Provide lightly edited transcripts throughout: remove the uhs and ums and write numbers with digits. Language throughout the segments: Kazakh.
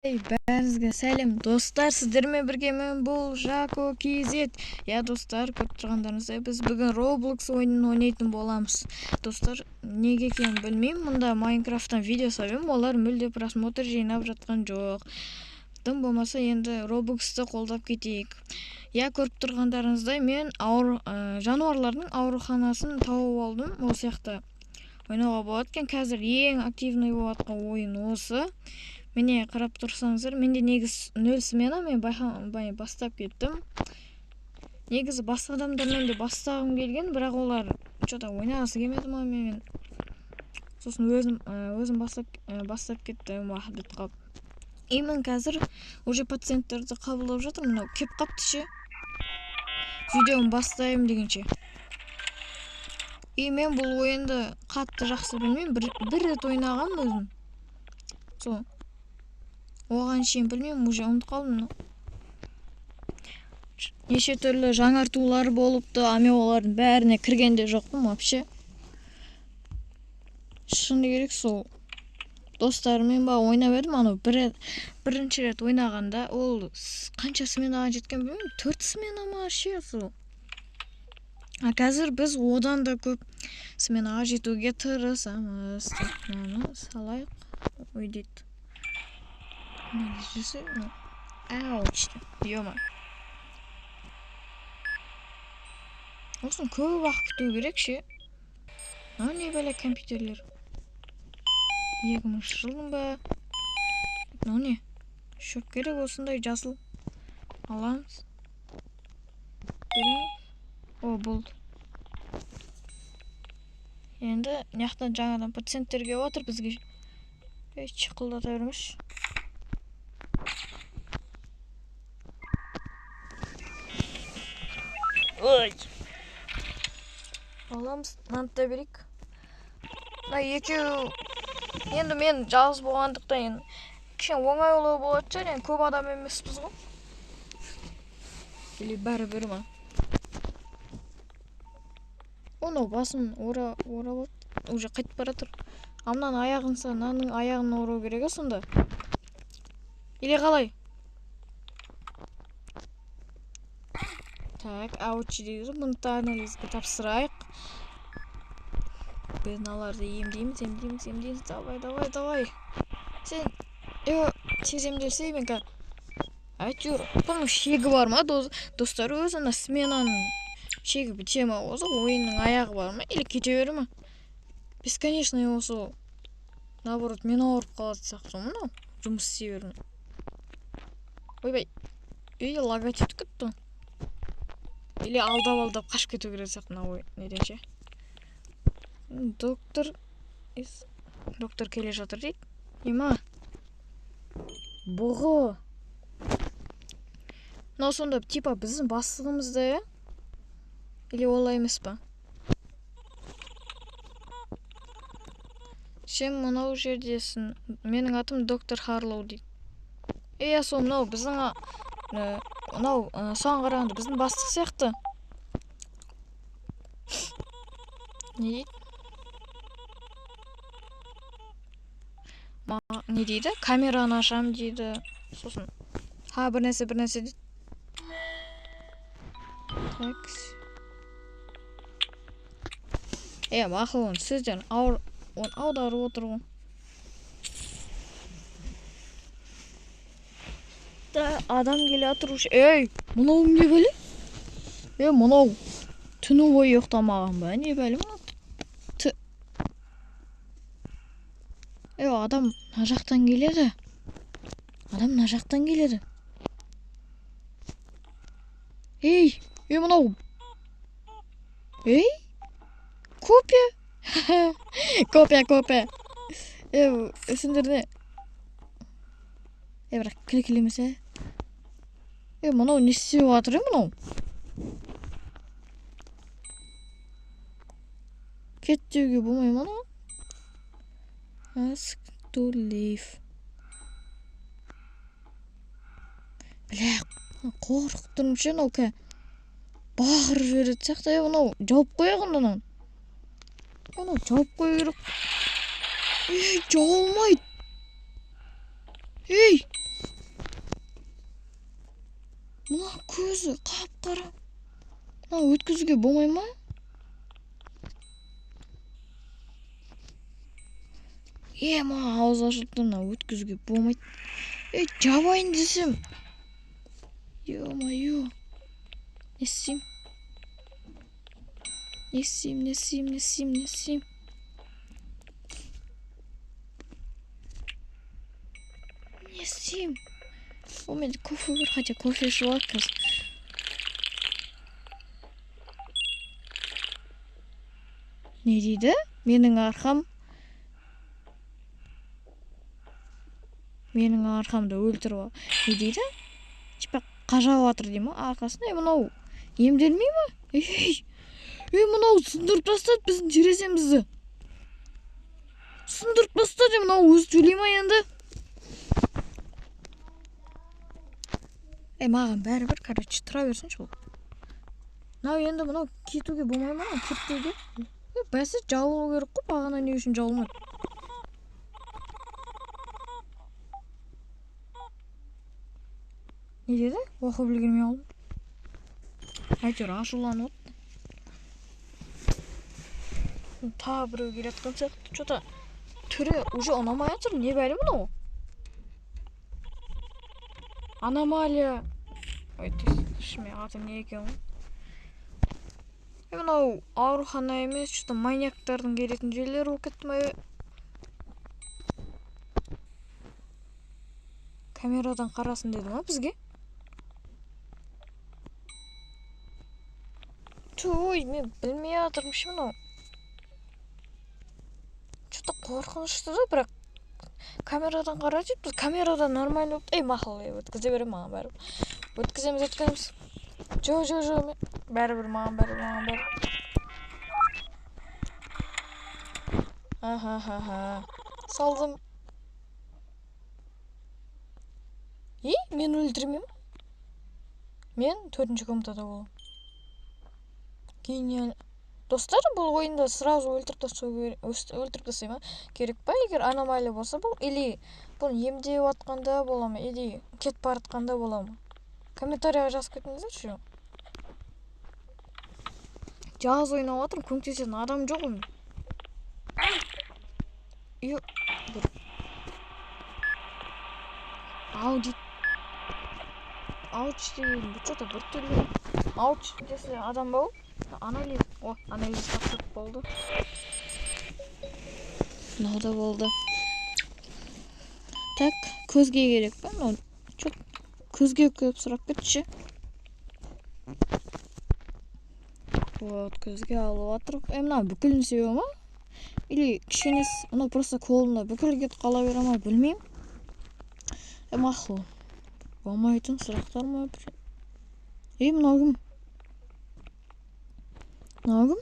Бәріңізге сәлем достар, сіздермен біргемін. Бұл Жако KZ. Достар, көріп тұрғандарыңыздай біз бүгін Roblox ойынын ойнайтын боламыз. Достар, неге екенін білмеймін. Мұнда Майнкрафттан видео саламын, олар мүлде просмотр жинап жатқан жоқ. Тым болмаса енді Roblox'ты қолдап кетейік. Көріп тұрғандарыңыздай мен жануарлардың ауруханасын тауып алдым. Ол сияқты ойнауға болады екен. Қазір ең активный болып жатқан ойын осы. Міне қарап тұрсаңыздар, менде негіз 0 смена, мен бастап кеттім. Негізі басқа адамдармен де бастағым келген, бірақ олар что-то ойнағысы келмеді мен. Сосын өзім бастап кеттім, уақыт бітіп қалып. Мен қазір уже пациенттерді қабылдап жатырмын. Мынау кеп қапты ше. Видеоны бастаймын дегенше. Мен бұл ойынды қатты жақсы білмеймін. Бір рет ойнағам өзім. Сол. Оған шейін білмеймін, уже ұмытып қалдым. Неше түрлі жаңартулар болыпты, мен олардың бәріне кіргенде жоқпын вообще. Шыны керек, сол достарыммен ойнап едім. Бірінші рет ойнағанда ол қанша сменаға жеткен білмеймін, 4 смена ма ше сол. Қазір біз одан да көп сменаға жетуге тырысамыз. Мынаны салайық. Ой дейді. Нәтижесі, ауч, ема. Осын көп уақыт күту керек ше. Не бәле компьютерлер. 2000 жылдың ба? Не? Шөп керек осындай жасыл. Аламыз. Болды. Енді няқтан жаңадан пациенттерге отыр бізге. Шықылдата бермеш. Ой. Аламыз, нанта берейік. Екеу. Енді мен жалғыз болғандықтан кішкене оңайлы болады шығар, көп адам емеспіз ғой. Или бәрібір ма? Оны басын орап уже қайтып бара тұр. Амнан аяғынса, наның аяғын орау керек сонда. Или қалай? Так, ауч дейді. Бұнты анализге тапсырайық. Біз наларды емдейміз. Давай. Сен емделсей мен қа. Әйтеуір, бұның шегі бар ма? Достар өзіна сменаның шегі біте ма осы, ойынның аяғы бар ма? Или кете бері ма? Бесконечный осы. Наоборот, мен ауырып қалады сияқты мынау. Жұмыс істей бермін. Ойбай. Логотип күтті. Или алдап қашып кету керек сияқты мына неден ше. Доктор келе жатыр дейді. Ема. Бұғы. Мынау сонда типа біздің бастығымызда, Или олай емес па? Сен мынау жердесің. Менің атым доктор Харлоу дейді. Сол мынау біздің мынау соған қарағанда біздің бастық сияқты. Не дейді? Не дейді? Камераны ашам дейді. Сосын. Бір нәрсе дейді. Так. Мақыл оны сөзден аударып отыр ғой. Адам келе атыр ұшы. Мұнау не бәлі? Мұнау түні бойы ұйықтамаған ба? Не бәлі мұнау? Адам мына жақтан келеді. Мұнау. Копия. Үсіндіріне. Бірақ кілемесе. Мұнау не істеп жатыр, мұнау? Кет деуге болмай мұнау? Ask to leave. Қорқып тұрмшы, мынау ка. Бағырып жібереді сияқты, мынау жауып қояғын мынау. Мынау жауып қою керек. Жауылмайды. көзі қап-қара. Мына өткізуге болмай ма? Мына ауыз ашылды, мына өткізуге болмайды. Жабайын десем. Ё-моё. Не істейм? Не істейм? У менде кофе бар, хотя кофе ішіп алайық қазір. Не дейді? Менің арқамды өлтіріп ал. Не дейді? Типа қажап жатыр дей ма арқасына? Мынау емделмей ма? Мынау сындырып тастады біздің тереземізді. Сындырып тастады, мынау өзі төлей ма енді? Маған бәрібір, короче, тұра берсінші бұл. Мынау кетуге болмай ма? Кетпеуге. Бәсі жабылу керек қой, бағана не үшін жабылмады? Не деді? Оқып үлгермей қалдым. Әйтеуір ашуланып отыр. Тағы біреу келе жатқан сияқты. Что-то түрі уже ұнамай жатыр. Не бәле мынау? Аномалия. Ой, шыме аты не екен ғой? Мынау аурухана емес, что-то маньяктардың келетін жерлер болып кетті ме? Камерадан қарасын деді ма бізге? Ой, мен білмей жатырмын ше мынау. Что-то қорқынышты да, бірақ камерадан қара дейді. Біз камерадан нормально болып. Мақұл, өткізе берем маған бәрібір. Өткіземіз. Жо, бәрібір маған бәрібір. Салдым. Мен өлтірмеймін. Мен 4-ші комнатада болам. Гениально. Достар, бұл ойында сразу өлтіріп тастай ма? Керек па? Егер аномалия болса бұл, или бұл емдеп атқанда бола ма? Или кетіп баратқанда бола ма? Комментарияға жазып кетіңіздерші. Жалғыз ойнап жатырмын, көмектесетін адам жоқ ғой. Ауч деген, что-то бір түрлі. Ауч десе адам ба ол? Анализ тапсырып болды. Мынау да болды. Так, көзге керек па? Көзге көп сұрап кетші. Көзге алып атыр. Мына бүкілін себе ма? Или кішкенес, мынау просто қолында бүкіл кетіп қала бере ма, білмеймін. Мақұл. Болмайтын сұрақтар ма? Мынау кім? Мынау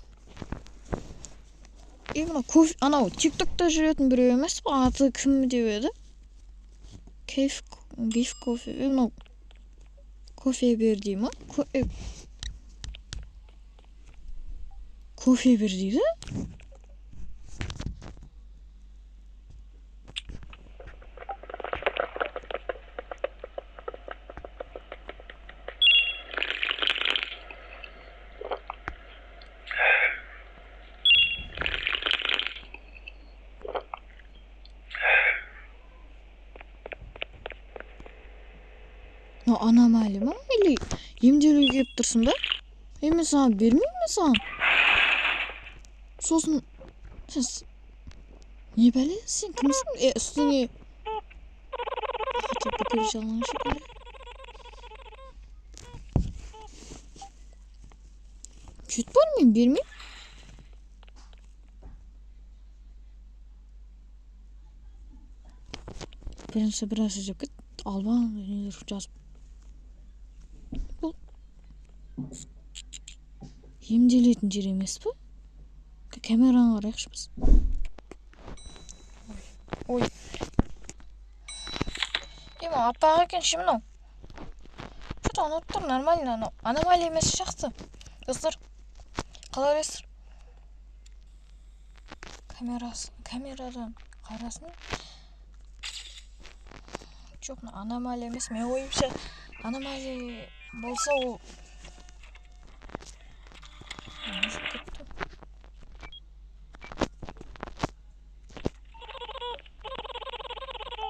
кофе, анау тиктокта жүретін біреу емес па? Аты кім деп еді? Гиф кофе. Мынау кофе бер дей ма? Кофе бер дейді? Аномалия ма? Или емделуге келіп тұрсың ба? Мен саған бермеймін саған. Сосын не бәле? Сен кімсің? Үстіңе хотя бүкіл жалаң шекілі. Кет бар, мен бермеймін. Бірінші біраз жеп кет. Албан нелер жазып. Бұл емделетін жер емес пе? Камераны қарайықшы біз. Ой. Аппақ екен ше мынау. Что-то ұнатып тұр, нормально анау. Аномалия емес жақсы. Достар, қалай ойлайсыздар? Камерадан қарасын. Жоқ, аномалия емес. Мен ойымша аномалия болса ол кетті.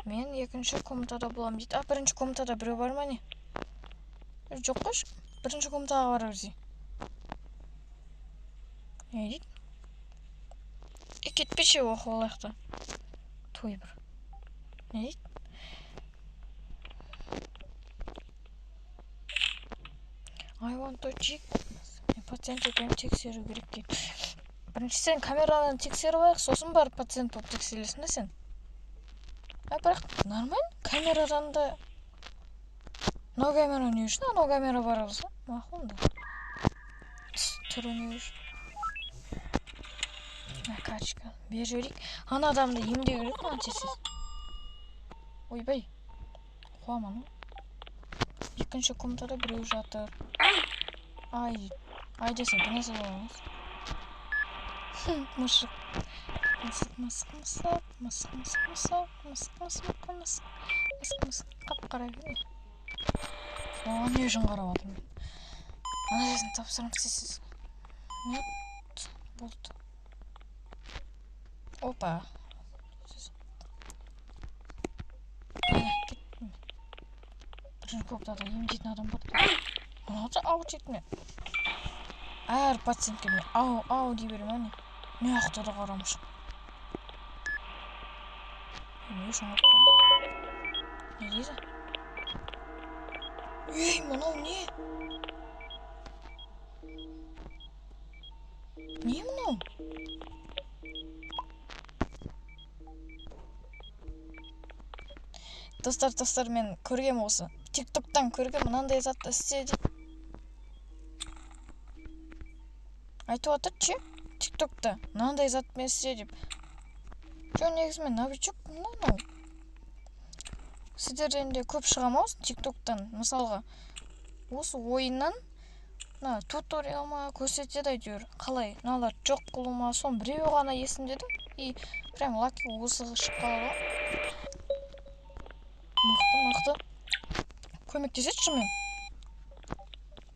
Мен екінші комнатада боламын дейді. Бірінші комнатада біреу бар ма не? Жоқ қой, бірінші комнатаға бара берсе. Не дейді? Кетпеші оқып алайықта. Той бір. Не дейді? I want to check. Пациент екенін тексеру керек дейді. Бірінші сен камерадан тексеріп алайық, сосын барып пациент болып тексересің да сен. Бірақ нормально, камерадан да... Но камера не үшін, но камера бар болса, мақұл да. Түрі не үшін. Качка, бер жіберейік. Ана адамды емдеу керек ма, антисіз? Ойбай, қуаман. Екінші комнатада біреу жатыр. Ай десең, бірнесі боламыз. Мысық. Қап-қара кене. Оған не үшін қарап атырмын? Анализін тапсырым істейсіз. Нет, болды. Опа. Кеттім. Бірінші комнатада емдейтін адам бар. Мынауды ау жетме. Әр пациентке мен ау дей беремін. Не ақтады қарамыш. Не үшін ақтады? Не дейді? Ей, мынау не? Не мынау? Достар, мен көргем осы. Тиктоктан көргем, мынандай затты істе деп. Айтып отыр, тиктокта мынандай затмен істе деп. Жо негізімен новичок мынау. Сіздерден де көп шығамыз тиктоктан, мысалға. Осы ойыннан туториал ма көрсетеді әйтеуір. Қалай, мыналар жоқ қылу ма, сон біреу ғана есімдедім. И прям лаки осы шыққалы. Мықты. Көмектесетші мен.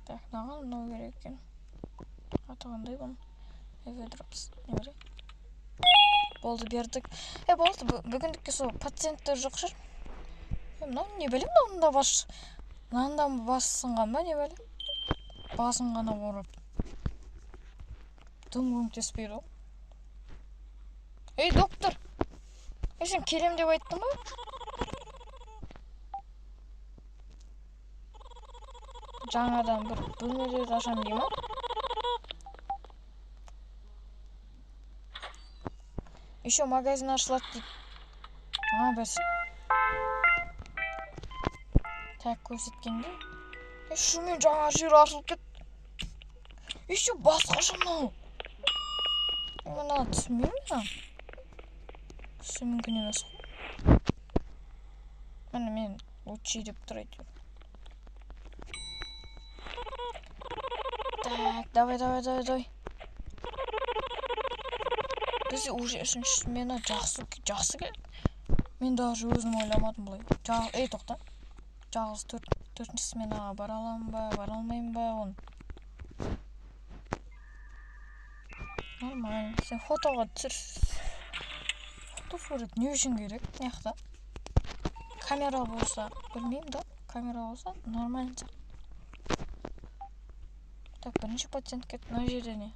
Так, маған мынау керек екен. Атығандай бұны. Эведропс. Не бере? Болды, бердік. Болды, бүгіндікке сол пациенттер жоқ шыр. Мынау не білем, мынауында бас сынған ба, не білем. Басын ғана орып. Дым көмектеспейді ол. Ей, доктор! Сен келем деп айттың ба? Жаңадан бір бөлмелерді ашам дей ма? Еще магазин ашылады дейді. Біз. Так, көрсеткенде. Шумен жаңа жер ашылып кет. Еще басқаша мынау. Мына түсінбеймін. Түсі мүмкін емес қой. Міне мен лучший деп тұр әйтеуір. Так, давай. Біз уже үшінші смена жақсы келеді. Мен даже өзім ойламадым бұлай. Ей, тоқта. Жалғыз төртінші сменаға бара аламын ба, бара алмаймын ба, оны. Нормально. Сен фотоға түсір. Фотосурет не үшін керек? Неқта? Камера болса, білмеймін да. Камера болса, нормально. Так, бірінші пациент кетті. Мына жерде не?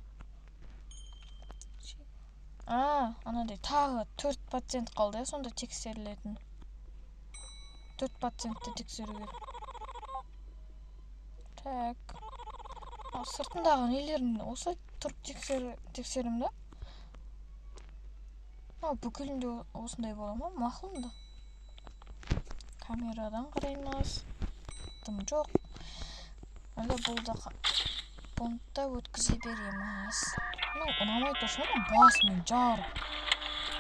Анандай тағы 4 пациент қалды, сонда тексерілетін. 4 пациентті тексеру керек. Так. Сыртындағы нелерін осы тұрып тексерім да? Бүкілінде осындай бола ма? Мақұл да. Камерадан қараймыз. Дым жоқ. Әлі бұнда өткізе береміз. Ұнамай тұрсын, басымен жарып.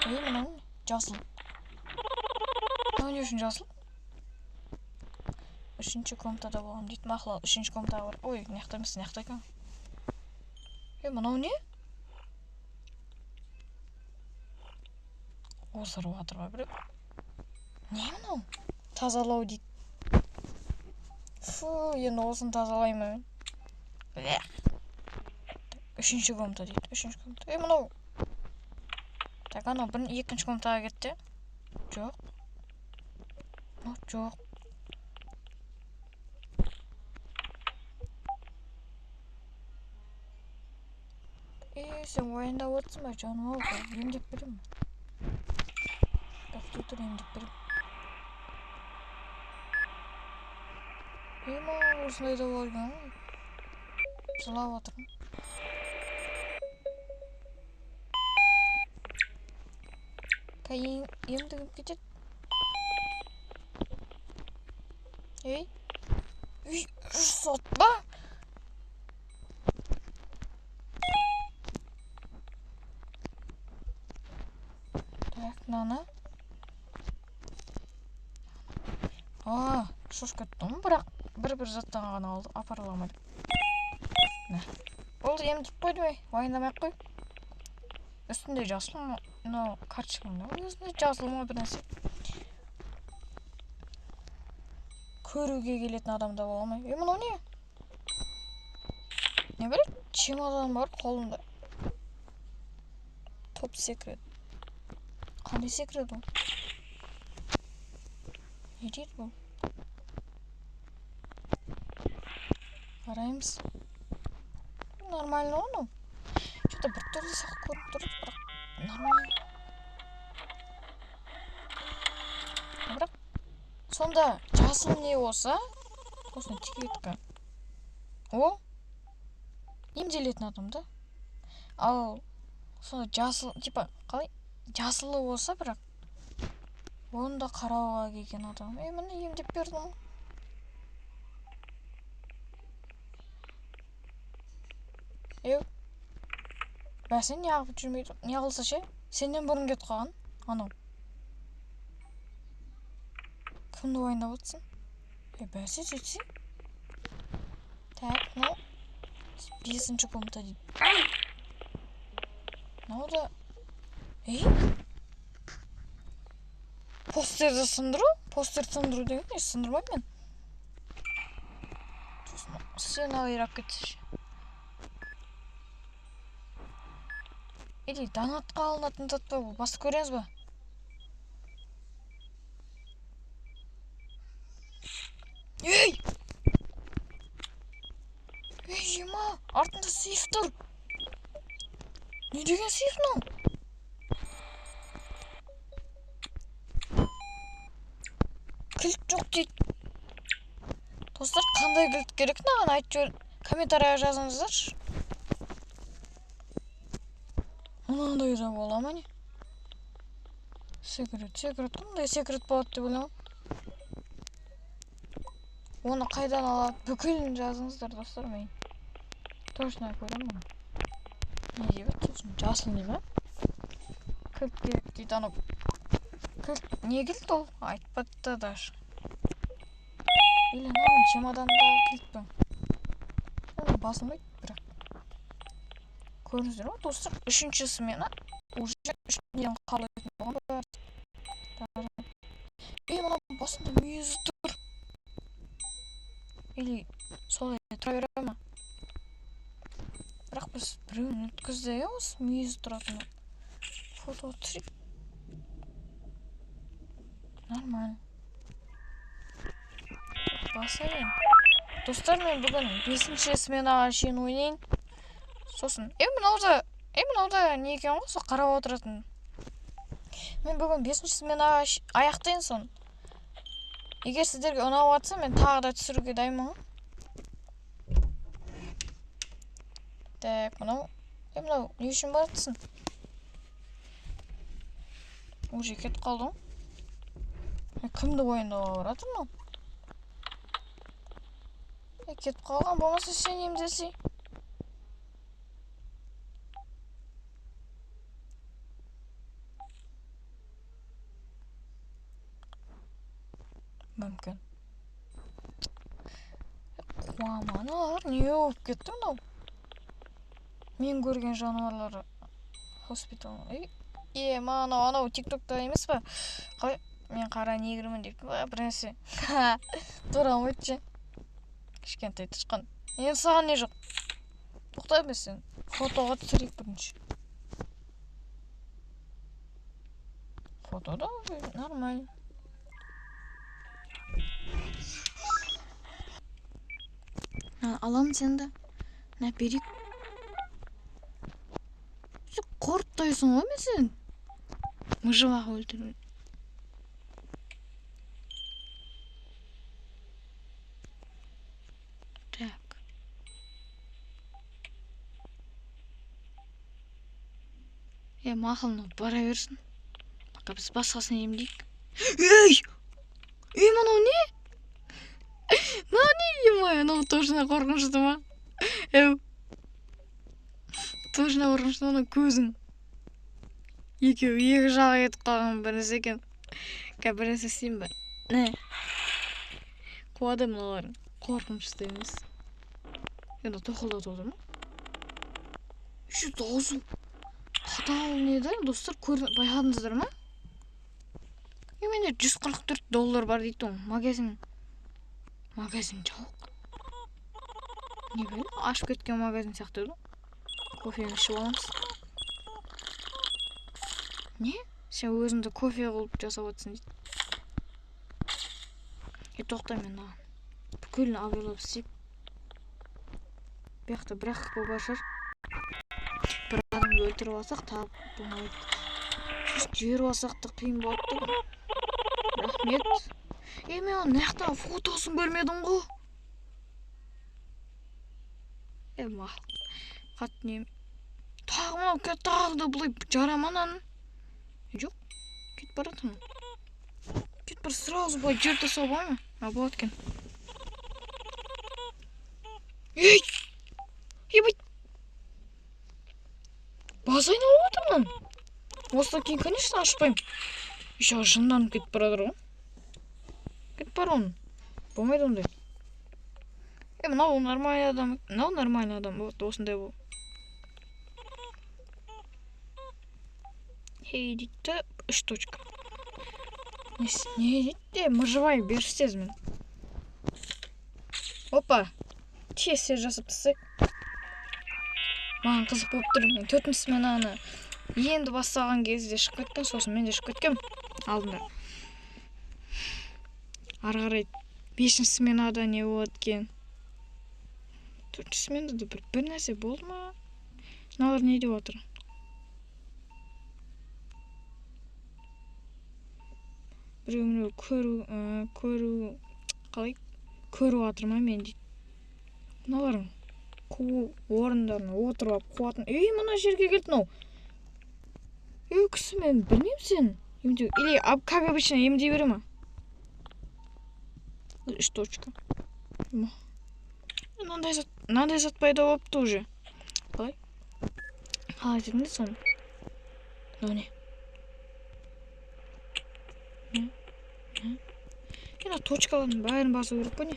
Мынау жасыл. Мынау не үшін жасыл? Үшінші комнатада болған дейді. Мақұл, үшінші комнатаға бар. Ой, неқта емес, неқта екен. Мынау не? Осырып атырға біреу. Не мынау? Тазалау дейді. Фу, енді осын тазалаймын. Үшінші комната дейді. Үшінші комната. Мынау. Так, анау екінші комнатаға кетті. Жоқ. Жоқ. Сен уайымдап отырсың ба, жаным ау? Емдеп беремін. Компьютер емдеп беремін. Осындай да болған. Жылап отырмын. Емдігім кетеді. Ей, сот ба? Так, мынаны. Шошып кеттім, бірақ бір заттан ғана алды, апара алмайды. Болды, емдеп қойды ой, уайымдамай-ақ қой. Үстінде жасыл ма? Мынау карточкаңда. Үстінде жасыл ма бір нәрсе? Көруге келетін адамда бола алмай. Мынау не? Не білет? Чемодан бар қолында. Топ секрет. Қандай секрет бұл? Не дейді бұл? Қараймыз. Нормально оны. Что-то бір түрлі сақ көріп тұрып, бірақ нормально. Бірақ сонда жасыл не болса, осыны текеткі. О, емделетін адам да. Ал сонда жасыл, типа, қалай? Жасылы болса, бірақ оны да қарауға келген адам. Міне емдеп бердім. Бәсен не ағып жүрмейді? Не қылса ше? Сенен бұрын кет қалған? Анау. Кімді уайымдап отырсың? Бәсе жетсе? Так, мынау 5-ші комната дейді. Мынау да... Постерді сындыру? Постерді сындыру деген не? Сындырмаймын мен. Сен алайрап кетсеші. Донатқа алынатын зат па бұл? Басып көреңіз ба? Ема, артында сейф тұр. Не деген сейф мынау? Кілт жоқ дейді. Достар, қандай кілт керек маған айтып жібер. Комментарияға жазыңыздаршы. Мынандай да бола ма не? Секрет. Қандай секрет болады деп ойлаймын. Оны қайдан алады? Бүкілін жазыңыздар, достар, мен. Точно көремін. Не деп еді? Сосын жасыл не ма? Кілт керек дейді, анау. Кілт, не кілт ол? Айтпады даже. Или мынаның чемодандағы кілт пе? Басылмайды, бірақ. Көріңіздер ма, достар? Үшіншісі мені уже үшінен қалайтын болған бар. Мына басында мүйізі тұр. Или солай тұра бере ма? Бірақ біз біреуін өткізді осы мүйізі тұратын. Фото түсіріп. Нормально. Басайын. Достар, мен бүгін 5-ші сменаға шейін ойнайын. Сосын, мынауда не екен ғой, сол қарап отыратын. Мен бүгін 5-ші сменаға аяқтайын сон. Егер сіздерге ұнап жатса, мен тағы да түсіруге дайынмын. Так, мынау не үшін баратсың? Уже кетіп қалдың. Кімді ойындауға баратыр мынау? Кетіп қалған болмаса сен емдесей. Мүмкін. Қуаманалар, не болып кетті мынау? Мен көрген жануарлары хоспитал. Анау тиктокта емес па? Қалай? Мен қара негрмін деп бір нәрсе. Тура айтшы. Кішкентай тышқан. Енді саған не жоқ? Тоқтай бер сен. Фотоға түсірейік бірінші. Фотода нормально. Аламын сенді. Нә берейік. Сен қорыттайсың ғой мен сен. Мыжывақ өлтіріп. Так. Мақылына бара берсін. Бақа біз басқасын емдейік. Ей! Ей, мынау не? Мынау не, ей-май, мынау точно қорқынышты ма? Точно қорқынышты, мынау көзің. Екеуі екі жағы етіп қалған бірінші екен. Бірінші істейін бе? Не? Қуады мыналарын. Қорқынышты емес. Енді тоқылдатып отыр ма? Еще даусым. Қатал не да, достар, байқадыңыздар ма? Менде $144 бар дейді оң. Магазин жауық. Не білем, ашып кеткен магазин сияқты еді. Кофені ішіп аламыз. Не? Сен өзіңді кофе қылып жасап отырсың дейді. Тоқтай мен аған. Бүкілін абайлап істейік. Бияқта бірақ болбашар. Бір адамды өлтіріп алсақ, тап болмайды. Жер алсақ та қиын болады. Рахмет. Мен оның наяқтан фотосын көрмедім ғой. Мақыл. Қат нем. Тағы мынау тағы да бұлай жараман аның. Жоқ. Кет баратын. Кет бар сразу бұлай жерді собай ма? Болады кен. Ей! Ебай! Базайын алып отырмын. Осыдан кейін, конечно, ашпаймын. Еще жынданып кетіп барадыр ғой. Кетіп бар оның. Болмайды ондай. Мынау нормальный адам. Мынау нормальный адам. Вот осындай бол. Хей дейді, 3 точка. Не дейді, мыжывай берістез мен. Опа. Тесе жасып тісік. Маған қызық болып тұр. Мен 4 сменаны енді бастаған кезде шығып кеткен, сосын мен де шығып кеткем. Алдында. Арғарай 5 сменада не болады кен. 4 сменада бір нәрсе болды ма? Мыналар не деп отыр? Біреу көру қалай? Көру атыр ма мен дейді. Мыналарың орындарына отырып алып қуатын. Мына жерге келді мынау. Кісі мен білмеймін сен. Или как обычно емдей бере ма? 3 точка. Мынандай зат пайда болыпты уже. Қалай? Қалай дедіңдер соны? Мынау не? Енді точкалардың бәрін басу керек па не?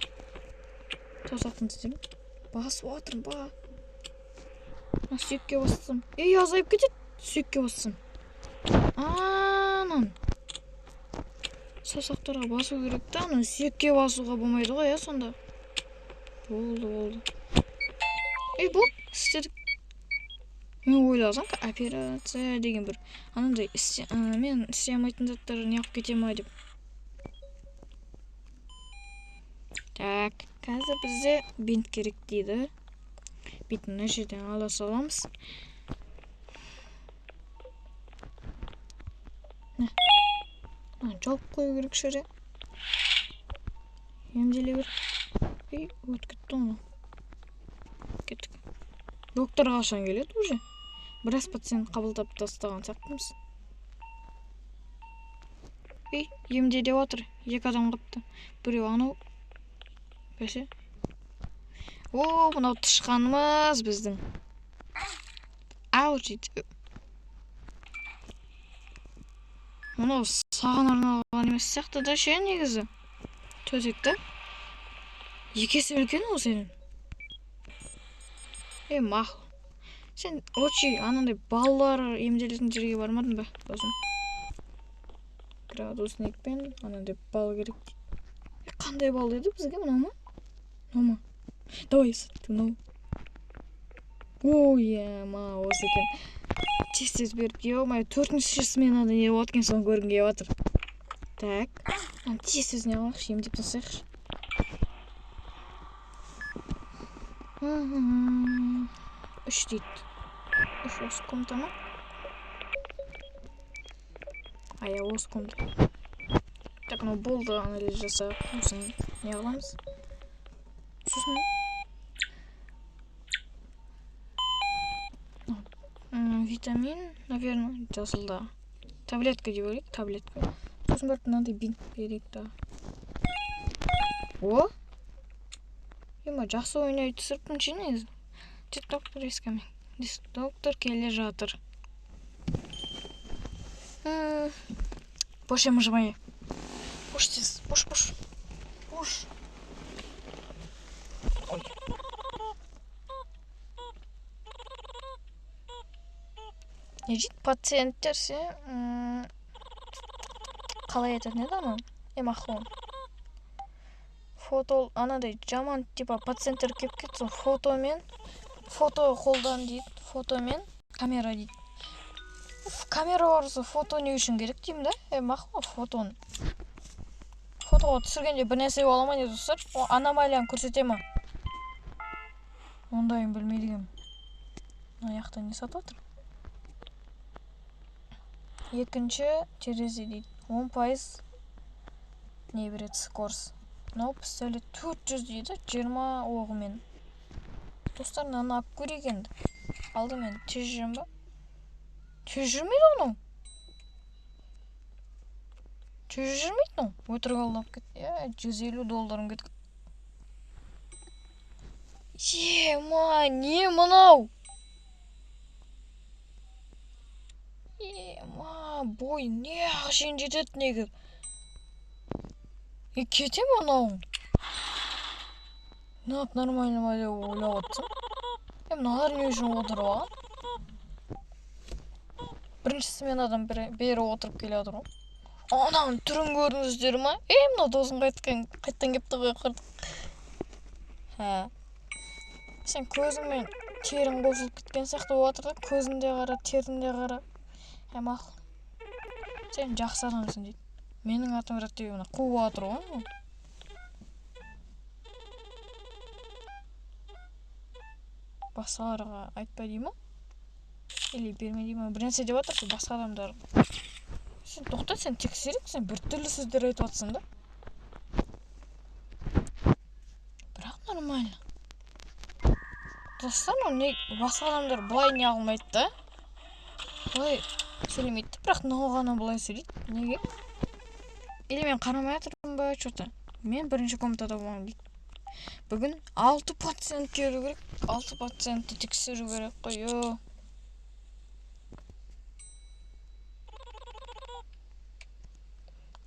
Тосақтың істемін. Басып отырмын, ба. Сүйекке бассам. Азайып кетеді. Сүйекке бассам. Анан. Саусақтарға басу керек та, анан сүйекке басуға болмайды ғой, сонда. Болды. Бұл істедік. Мен ойласам, операция деген бір. Анандай мен істей алмайтын заттар неғып кете ма деп. Так, қазір бізде бинт керек дейді. Бинтін мына жерден ала саламыз. Жауып қою керек шыре. Емделе бер. Өт кетті оны. Кеттік. Доктор қашан келеді уже? Біраз пациент қабылдап тастаған сақтымыз. Емде деп отыр. 2 адам қапты. Біреу анау. Бәсе. Мынау тышқанымыз біздің. Ау жейді. Мынау саған арналған емес сияқты да ше негізі. Төсекті. Екесі үлкен ол сенің. Мақыл. Сен очи анандай балалар емделетін жерге бармадың ба, досым? Градусникпен анандай бал керек. Қандай бал деді бізге, мынау ма? Давай сатты. Ой, ма, осы екен. Тез беріп ей, 4-ші сменада не болып откен соң көргім келіп отыр. Так, тез не алайықшы, емдеп тастайықшы. Үш дейді. Үш осы комната ма? Ая, осы комната. Так, болды анализ жасап, осыны не аламыз? Сосын витамин, наверное, жазылды. Таблетка деп ойлайық, таблетка. Сосын барып мынандай бинт берейік та. О? Ема, жақсы ойнайды сырпын негізі. Доктор ескемен. Доктор келе жатыр. Бош емі. Бош тез, бош. Ой. Не дейді пациенттер се қалай айтады не да мақұлым. Фото анадай жаман типа пациенттер кеп кетті фотомен, фото қолдан дейді, фотомен камера дейді. Камера барысы фото не үшін керек деймін да? Мақұлым фотоны. Фотоға түсіргенде бір нәрсе бола ма не достар? О аномалияны көрсете ма? Ондайын білмейдігім. Аяқта не сатып отыр? Екінші терезе дейді. 10% не береді скорс. Мынау пистолет 400 дейді, 20 оғымен. Достар, мынаны алып көрейік енді. Алдымен тез жүрем ба? Тез жүрмейді оның. Тез жүрмейді оның. Өтірік алып кетті. $150 кетті. Ема, не мынау? Ема, бой, не ақшын жетеді неге? Кете мынау? Нап нормально ма деп ойлап отырсың? Мыналар не үшін отырып алған? Бірінші сменадан бері отырып келе отыр ғой. Ананың түрін көрдіңіздер ма? Мына досың қайттан кепті қой қырдық. Сен көзіңмен терің қосылып кеткен сияқты болып отыр да, көзіңде қара, теріңде қара. Мақұл. Сен жақсы адамсың дейді. Менің атым реттеу мына қуып отыр ғой. Басқаларға айтпа дей ма? Или берме дей ма? Бір нәрсе деп отырсың басқа адамдар. Сен тоқта, сен тексерек, сен бір түрлі сөздер айтып отсың да. Бірақ нормально. Достар, басқа адамдар бұлай не алмайды да. Бұлай сөйлемейді, бірақ нағана бұлай сөйлейді. Неге? Или мен қарамай атырмын ба, что-то. Мен бірінші комнатада болмам дейді. Бүгін 6 пациент көру керек, 6 пациентті тексеру керек қой.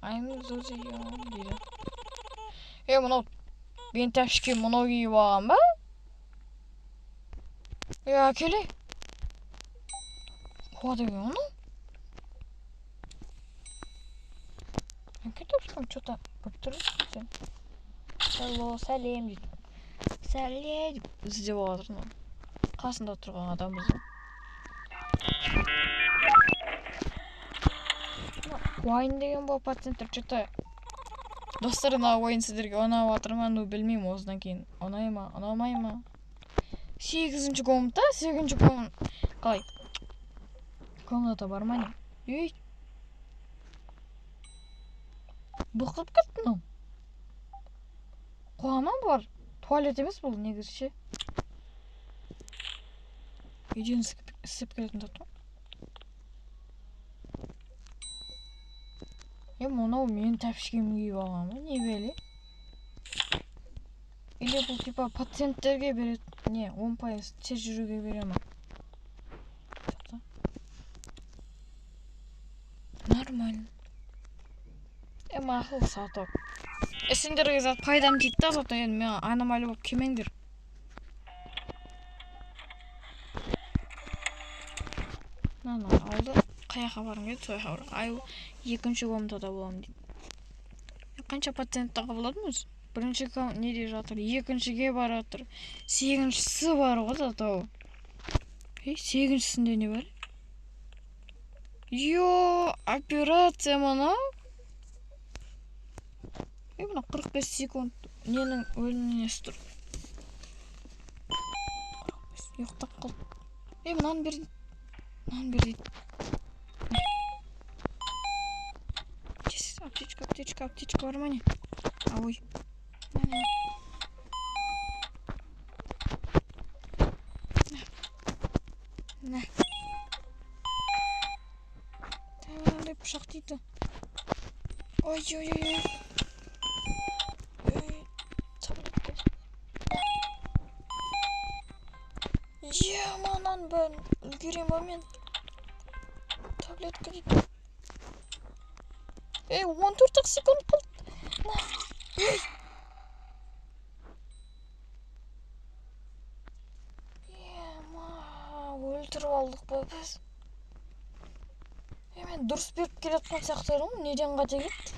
I'm Zuzi дейді. Мынау бенташке мынау киіп алған ба? Келе. Қуа деген оны? Кетіп шықам, что-то бір түрі сен. Сәлем дейді. Сәлем деп іздеп алатыр. Қасында тұрған адамбыз. Уайын деген бұл пациенттер что-то достар уайын сіздерге ұнап отыр ма, білмеймін осыдан кейін. Ұнай ма, ұнамай ма? 8-ші комната, 8-ші комната. Қалай? Комната бар ма не? Бұқып кетті мынау. Қуама бар. Туалет емес бұл негізі. Үйден істеп келетін тат ма? Мынау мен тәпішкем киіп алған ба? Не беле? Или бұл типа пациенттерге береді. Не, 10% тез жүруге бере ма? Нормально. Мақұл сатып. Сендерге зат пайдам тиді да, зато енді мен аномалия болып келмеңдер. Алды. Қаяққа барым келді, сояққа барым. 2-ші комнатада боламын дейді. Қанша пациентті қабылдадым өзі? бірінші неде жатыр, екіншіге бара жатыр. Сегізіншісі бар ғой да тау. Сегізіншісінде не бар? Операция мына. Мына 45 секунд ненің өлімінесі тұр. Ұйықтап қалды. Мынаны бер дейді. Аптечка бар ма не? Ой. На. Қандай пышақ дейді. Ой. Манан бәрін үлгерем мен. Таблетка дейді. 14 секунд қалды. Өлтіріп алдық ба біз? Мен дұрыс беріп келеткен сақтарым, неден қате кетті?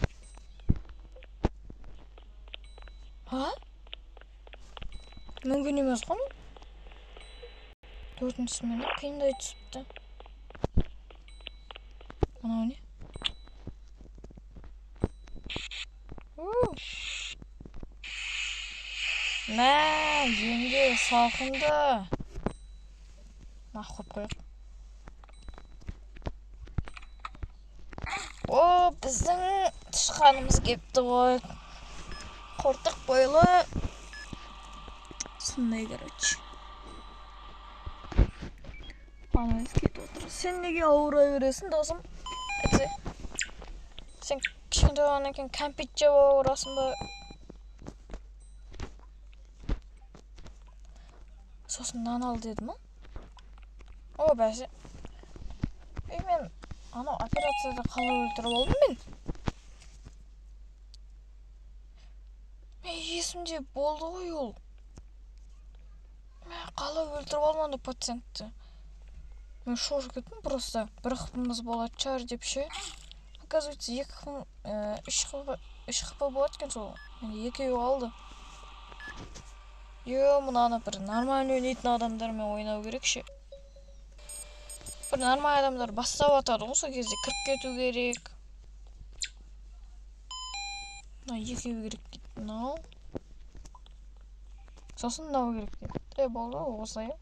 Мүмкін емес қой? 4-ші мені қиындай түсіпті. Мынау не? Енді салқынды. Қойып қойық. Біздің тышқанымыз кепті ғой. Қортық бойлы. Сондай, короче. Анайыз кетіп отыр. Сен неге ауыра бересің, досым? Сен кішкентай болғаннан кейін кәмпит жеп ауырасың ба? Сосын нан ал деді ма? Бәсе. Мен анау операцияда қалай өлтіріп алдым мен? Есімде болды ғой ол. Мен қалай өлтіріп алмады пациентті? Мен шошып кеттім просто. Бір қыпымыз болады шығар деп ше. Оказывается, 3 қыпы болады екен сол. Мен 2 алды. Мынаны бір нормально ойнайтын адамдармен ойнау керек ше. Бір нормаль адамдар бастап атады ғой, сол кезде кіріп кету керек. Екеу керек дейді. Мынау. Сосын мынау керек дейді. Болды осылай.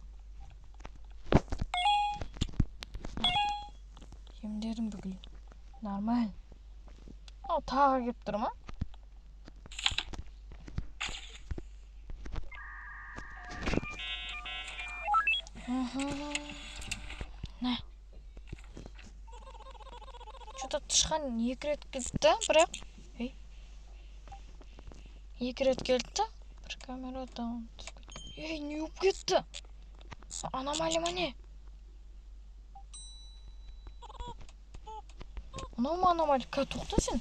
Емдерім бүкіл. Нормаль. Тағы кеп тұр ма? На. Что-то тышқан 2 рет келді, бірақ. 2 рет келді. Бір камерадан. Не өп кетті? Аномалия ма не? Мынау ма аномалия? Тоқта сен?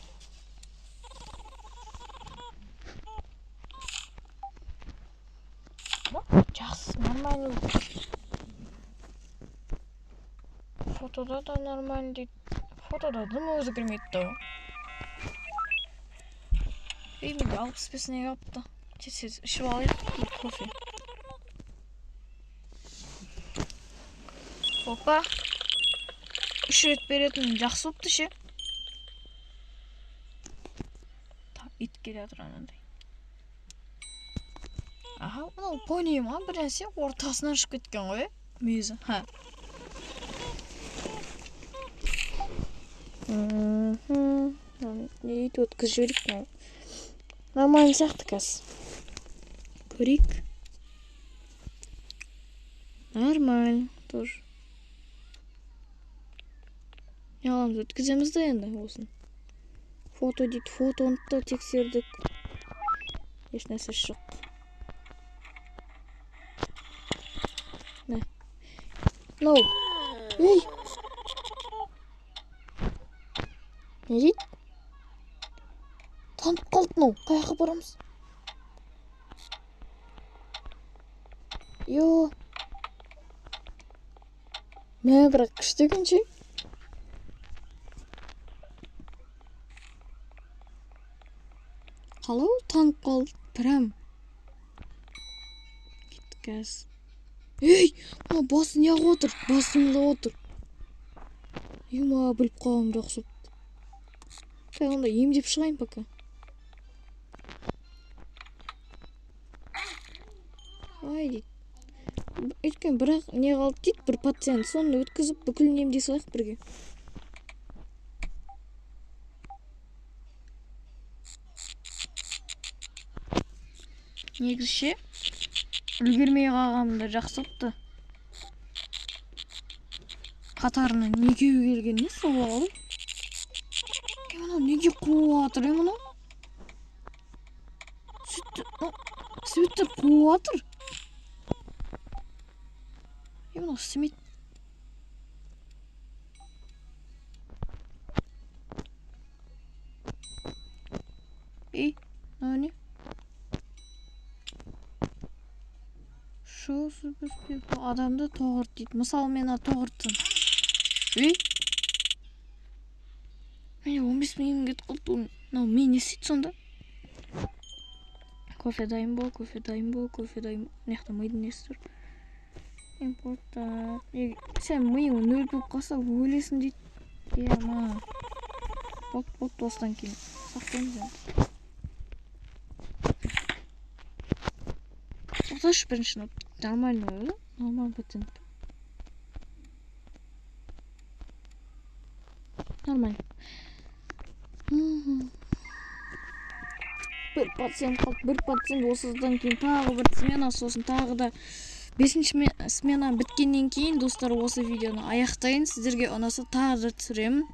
Жақсы, нормально. Фотода да нормально дейді. Фотода дым өзі кірмейді дау. Менде 65 не қапты. Тез ішіп алайық, кофе. Опа. 3 рет беретін жақсы болыпты ше. Ит келе жатыр анандай. Мынау пони ма бір нәрсе ортасынан шығып кеткен ғой, мүйізі. Не ит өткізіп жіберейік. Нормально сияқты қазір. Көрейік. Нормально тоже. Не аламыз, өткіземіз да енді осын. Фото дейді, фотоны да тексердік. Еш нәрсе жоқ. No. Ей! Не дейді? Танып қалды мынау. Қаяққа барамыз? Бірақ күшті екен ше. Қалау танып қалды. Прям. Кеттік қазір. Ей, мына басы неғып отыр? Басымда отыр. Ема біліп қалғанымда ұқсапты. Қай онда емдеп шығайын пока. Ай дейді. Өйткені бірақ не қалды дейді, бір пациент. Соны өткізіп бүкілін емдей салайық бірге. Негізше үлгермей қалғанымда жақсы болыпты. Қатарына екеуі келген не сол алып? Мынау неге қуып жатыр, мынау? Светтер қуып жатыр. Мынау смет. Ей, мынау не? Шоу сүрбіспе адамды тоғырт дейді. Мысалы мен тоғырттым. Ей? Мен 15 минут кетіп қалды. Мынау мен не істейді сонда? Кофе дайын бол, кофе дайын бол, кофе дайын бол. Мынаяқта мидың несі тұр? Импорта. Сен миың нөл болып қалса өлесің дейді. Ема. Бот бастан кейін. Сақтаймыз енді. Тоқташы бірінші нот. Нормально ой, нормально пациент. Нормально. Бір пациент қалды, бір пациент осыдан кейін тағы бір смена, сосын тағы да 5-ші смена біткеннен кейін достар осы видеоны аяқтайын. Сіздерге ұнаса тағы да түсіремін.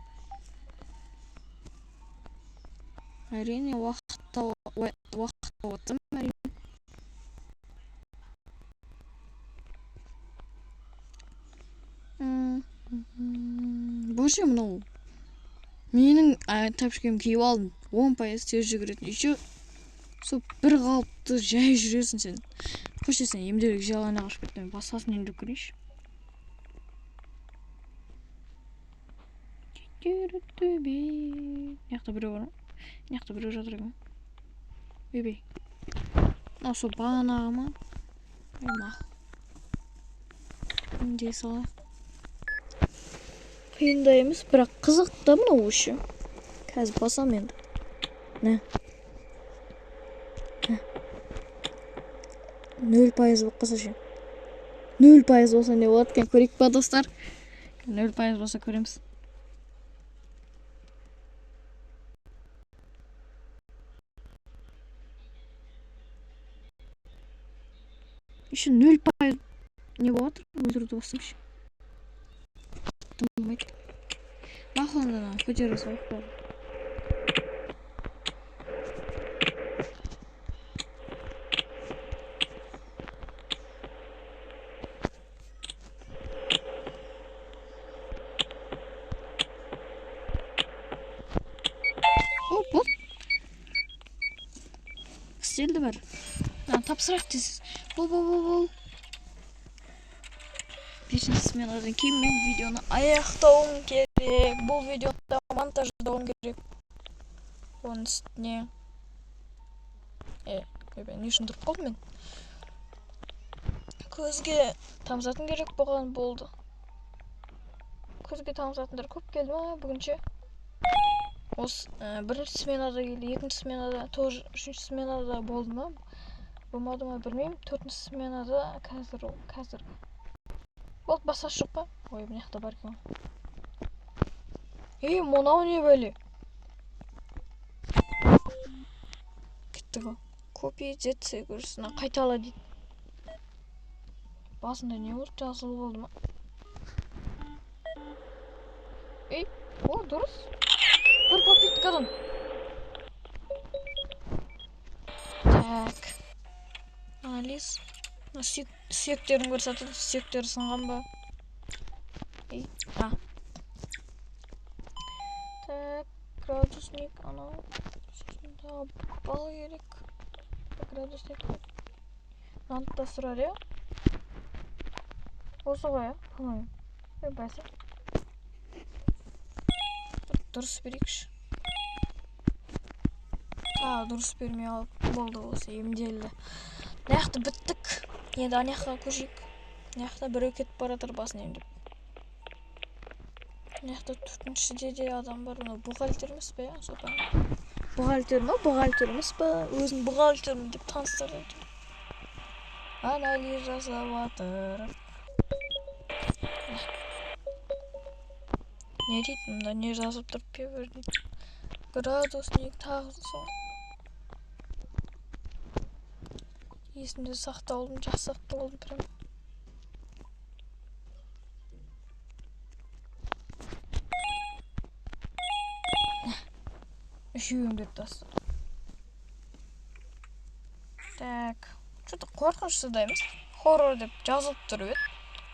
Әрине уақытта отырмын. Боже, мынау менің тапшкем киіп алдым. 10% тез жүгіретін. Еще сол бір қалыпты жай жүресің сен. Қойшы сен емделік жалаңа қашып кетпен. Басқасын емдеп көрейінші. Мынаяқта біреу бар ма? Мынаяқта біреу жатыр екен. Бей. Мынау сол бағанағы ма? Мақұл. Емдей салайық. Қиында емес, бірақ қызық та мынау үші. Қазір басам енді. Не? 0% болып қалса ше. 0% болса не болады екен, көрейік па достар? 0% болса көреміз. Еще 0% не болады, өлтіруді басым ше. Тыммайды. Мақылында көтере салайық бәрі. Оп. Істелді бәрі. Тапсырақ дейсіз. Бол. 5-ші сменадан кейін мен видеоны аяқтауым керек. Бұл видеоны монтаждауым керек. Оның үстіне. Не үшін тұрып қалдым мен? Көзге тамызатын керек болған болды. Көзге тамызатындар көп келді ма бүгінше? Осы бірінші сменада келді, екінші сменада, тоже үшінші сменада болды ма? Болмады ма білмеймін. 4-ші сменада қазір. Болды, басасы жоқ па? Ой, мынаяқта бар екен. Мынау не бәле? Кетті ғой. Копия ZC көрсіне қайтала дейді. Басында не болды? Жазылу болды ма? Дұрыс. Бір попиткадан. Так. Анализ. Сүйектерін көрсетеді. Сүйектері сынған ба? Так, градусник, анау. Балы керек. Градусник. Мынаны да сұрар, е? Осы ғой, е? По-моему. Бәсе. Дұрыс берейікші. Дұрыс бермей алып. Болды болса емделді. Наяқты біттік. Енді анаяққа көшейік. Наяқта біреу кетіп баратыр басын емдеп. Наяқта төртіншіде де адам бар. Бухгалтер емес пе? Бухгалтер ма? Бухгалтер емес пе? Өзін бухгалтермін деп таныстырды. Анализ жасап жатыр. Не дейді? Мында не жазып тұрып пе? Градусник тағы соң. Есімде сақталдым, жасақты болдым прям. Үшеуін беріп тастады. Так, что-то қорқынышты да емес. Хоррор деп жазылып тұр еді.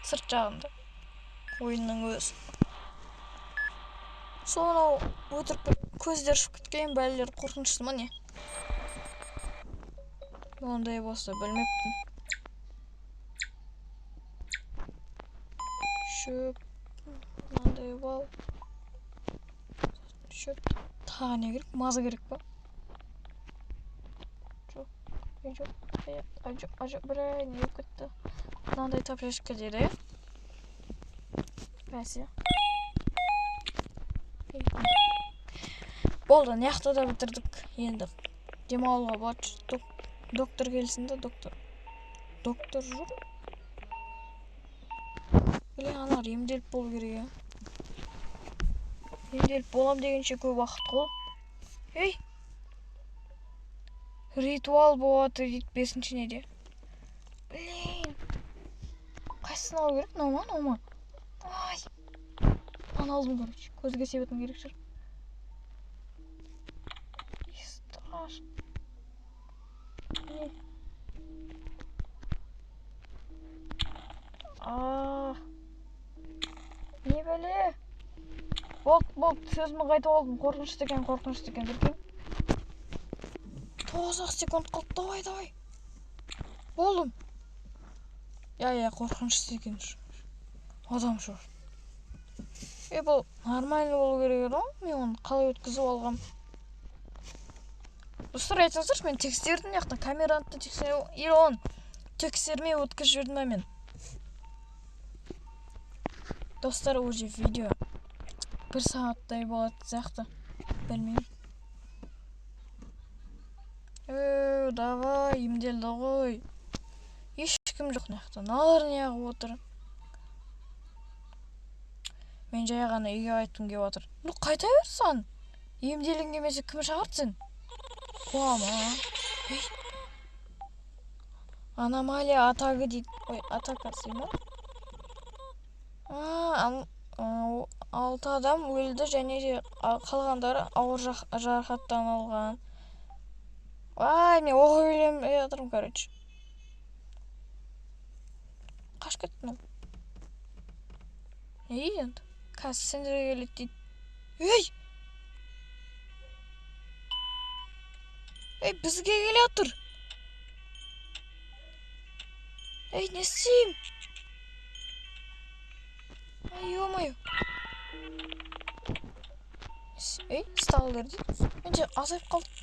Сырт жағында. Ойынның өзі. Сонау өтіріп көздер шығып кеткен бәлелер қорқынышты ма не? Ондай болса білмеппін. Шөп. Мынандай бал. Шөп. Тағы не керек? Мазы керек па? Жоқ. Бірай не өп кетті. Мынандай тапшашқа деді. Бәсе. Болды, наяқта да бітірдік. Енді демалуға болады. Доктор келсін де, доктор жоқ. Біле анар емделіп болу керек. Емделіп болам дегенше көп уақыт қол. Ей! Ритуал болады дейді 5-ші неде. Блин! Қайсысын алу керек? Наума? Ай! Аны алдым, короче. Көзге себетім керек шығар. Страшно. Не бәле? Болды, сөзімді қайтып алдым. Қорқынышты екен діркен. 9 секунд қалды, давай. Болдым. Я, қорқынышты екен. Адам шор. Бұл нормально болу керек еді, мен оны қалай өткізіп алғам. Достар, айтыңыздаршы, мен текстердім яқтан, камеранты тексеру, или он тексермей өткізіп жүрдім мен. Достар, уже видео 1 сағаттай болады сияқты. Білмеймін. Давай, емделді ғой. Ешкім жоқ наяқта. Налар неғып отыр. Мен жай ғана үйге қайтқым келіп отыр. Қайта берсін. Емделгің келмесе кім шақырды сен? Қуама. Аномалия атағы дейді. Ой, атакасы ма? 6 адам өлді және де қалғандары ауыр жарақаттан алған. Мен оқи білемей жатырмын, короче. Қаш кеттің? Не дейді енді? Қазір сендерге келеді дейді. Бізге келе жатыр. Не істеймін? Ё-моё. Сталдар дейді. Мен же азайып қалдым.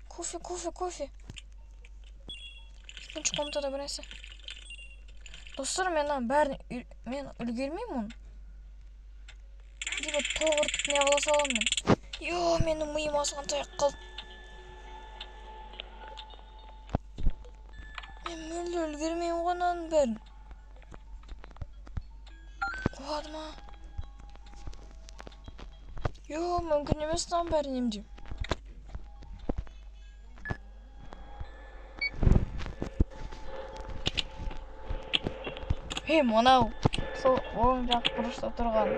Кофе. Екінші комнатада бір нәрсе. Достар, мен үлгермеймін оны. Либо тоғыртып не қыла салам мен. Менің миым асыған таяқ қалды. Мен мүлде үлгермеймін ғананың бәрін. Қуады ма? Мүмкін емес там бәрін емдеу. Мынау сол оң жақ бұрышта тұрған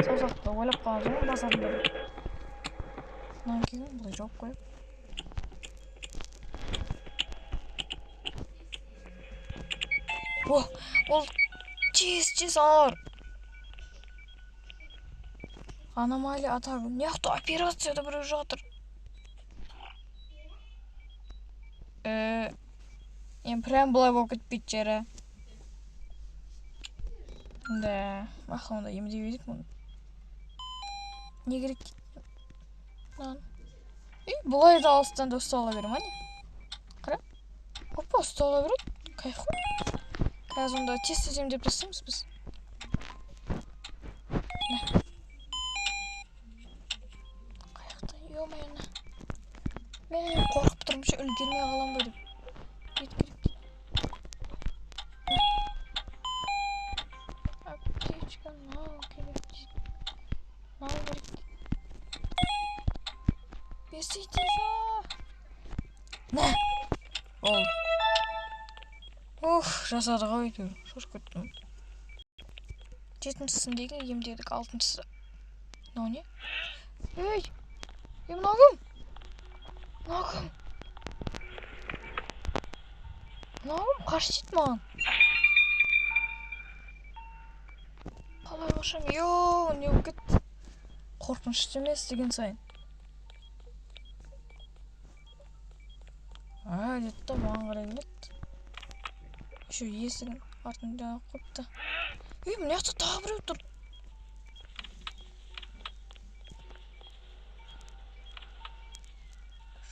саусақты ойлап қалған соң басатын бір. Мынан кейін бұлай жауып қойып. Ол тез алар. Аномалия атағы. Неяқты операцияда біреу жатыр. Прям бұлай болып кетпейді жері. Да, мақылында емдей едік мұны. Не керек дейді? Бұлай да алыстан да ұстала берем, әне. Қара. Опа, ұстала береді. Кайф қой. Қазір онда тез емдеп тастаймыз біз. Қаяқта, ё-моё. Мен қорқып тұрмынша үлгермей қалам ба деп. Ет керек. Аптечка, мынау керек. Мынау керек. Беситеза. Нә. Ол. Жасады ғой әйтеуір. Шошып кеттім. 7-сіндегі емдедік, 6-сы. Мынау не? Ей! Мынау кім? Мынау кім? Мынау кім? Қарсы дейді маған. Қалай қашам? Не болып кетті? Қорқынышты емес деген сайын. Деді маған қарай келеді. Еще есігін артында қойыпты. Мына жақта тағы біреу тұр.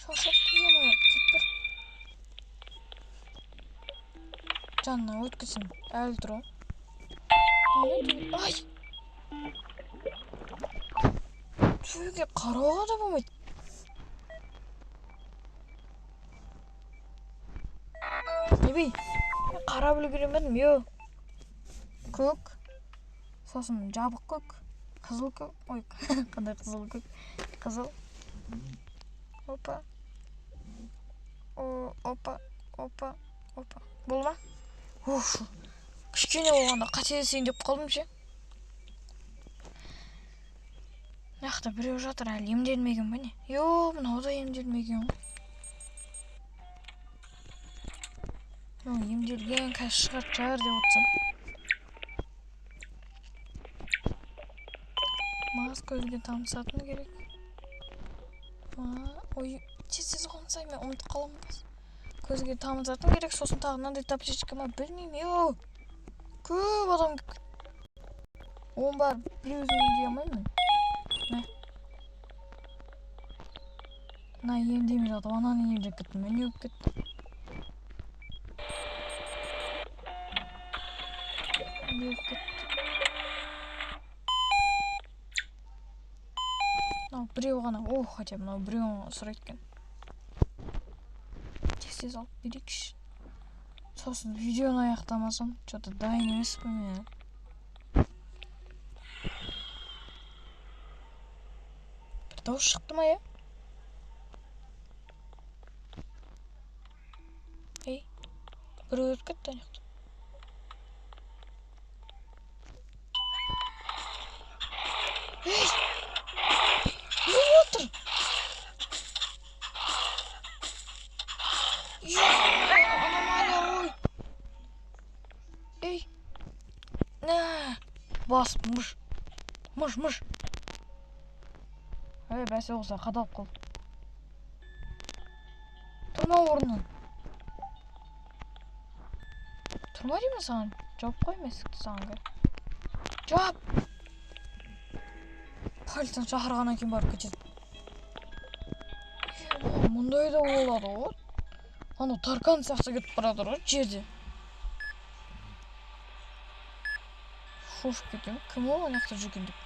Шаршап ема, кетпір. Жанына өткізсін, әлі тұр ғой. Ай! Түге қарауға да болмайды. Небей, қара білу керемедім, көк, сосын жабық көк, қызыл көк, ой, қандай қызыл көк, қызыл, опа, опа, бол ма? Кішкене болғанда қателесейін деп қалдым ше. Мынақты біреу жатыр, әлі емделмеген ба не? Мынау да емделмеген ғой. Емделген, қазір шығарып шығар деп отырсам. Мағыз көзге тамсатын керек. Ой, тез қонсай, мен ұмытып қаламын. Көзге тамсатын керек, сосын тағы мынандай таблетка ма білмеймін. Көп адам оның бар, біреуін емдей алмаймын. Мына емдемей жатып, ананы емдеп кеттім. Мен не болып кетті? Біреу ғана, хотя мынау біреу сұрайды екен. Тез алып берейікші. Сосын видеоны аяқтамасам, что-то дайын емес пе мен. Бір дауыс шықты ма, Ей, біреу өтіп кетті аяқты. Ей! Не отыр? Аномалия, ой! Ей! Бас, мұш. Бәсе олса қадалып қыл. Тұрма орнын. Тұрма деймін саған. Жауып қой месікті саған кәр. Жауап! Полицияны шақырғаннан кейін барып кетеді. Мұндай да болады ғой. Ана таркан сияқты кетіп барады ғой жерде. Шошып кетем. Кім ол аяқта жүрген деп.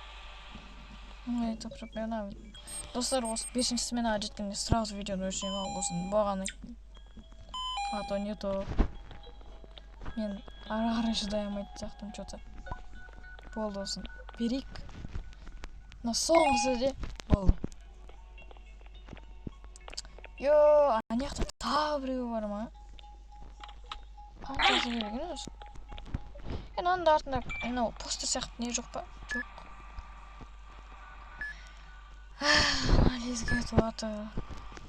Достар, осы 5-ші сменаға жеткенде сразу видеоны өшірем ал болсын. Бағаны. А то не то. Мен ара-қара шыдай алмайды сияқтым что-то. Болды болсын. Берейік. На соңғысы де болды. Аяқта тағы біреу бар ма? Қаншасы келген осы? Ананың артында постер сияқты не жоқ па? Жоқ. Лезге өтіп жатыр.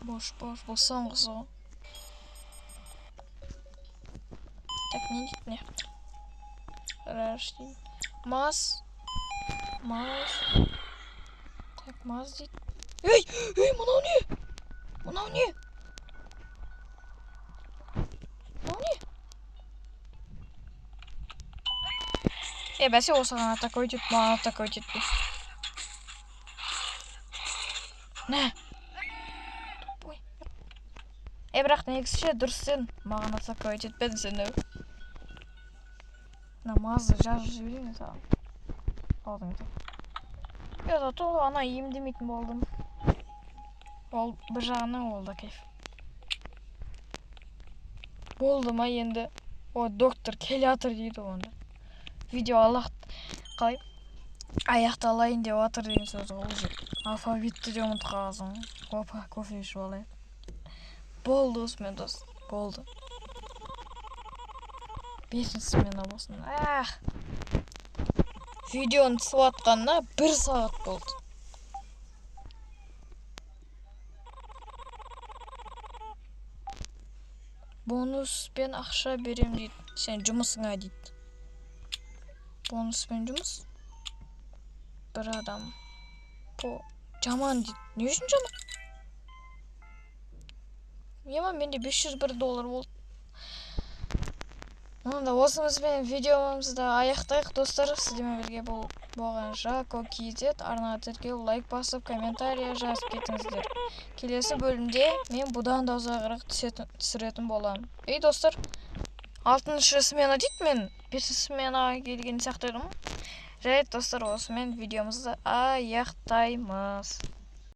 Бош, бұл соңғысы ғой. Так, не дейді не? Рашти. Маз. Так, маз дейді. Ей, мынау не? Мынау не? Бәсе осыған атака өтеді, маған атака өтеді. Нә? бірақ негізінше дұрыс сен маған отсоковать етпедің сен намазды жазып жіберейін саған алдыңда я зато ана емдемейтін болдым ол бір жағынан ол да кайф болды ма енді о доктор келатыр дейді онда видео қалай аяқталайын деп жатыр деген сөз ғой уже алфавитті де ұмытып қалғансың опа кофе ішіп алайық болды осымен дос болды 5-ші смена болсын видеоны түсіп атқанына 1 сағат болды бонуспен ақша берем дейді сен жұмысыңа дейді бонуспен жұмыс бір адам жаман дейді не үшін жаман менде $501 болды онда осымызбен видеомызды аяқтайық достар сіздермен бірге болған Жако KZ арна тіркеу лайк басып комментария жазып кетіңіздер келесі бөлімде мен бұдан да ұзағырақ түсіретін боламын достар 6-шы смена дейді мен 5-ші сменаға келген сияқты едім жарайды достар осымен видеомызды аяқтаймыз